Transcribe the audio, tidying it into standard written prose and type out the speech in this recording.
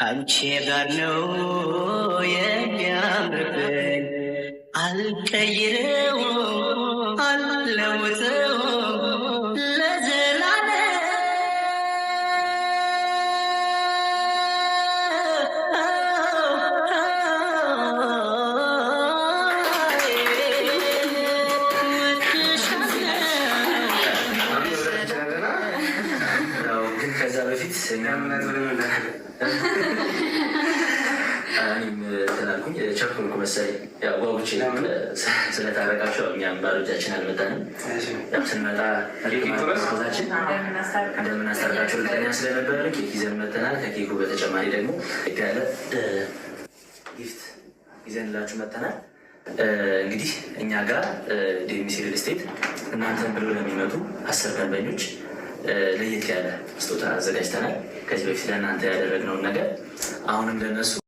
አንቺ ጋር ነው የሚያምርብኝ አልቀይረውም አልለውጠውም ለዘላለም ከዛ በፊት ተናልኩኝ ቸኮልኩ መሰለኝ። ያው ጓጉቼ ስለታረቃቸው እኛም ባሎቻችን አልመጣንም። ያው ስንመጣ ዛችን እንደምናስታርቃቸው ልጠኛ ስለነበረ ኬክ ይዘን መተናል። ከኬኩ በተጨማሪ ደግሞ ያለ ጊፍት ይዘንላችሁ መተናል። እንግዲህ እኛ ጋር ዴሚስ ሪል ስቴት እናንተን ብሎ ለሚመጡ 10 ደንበኞች ለየት ያለ ስጦታ አዘጋጅተናል። ከዚህ በፊት ለእናንተ ያደረግነውን ነገር አሁንም ለነሱ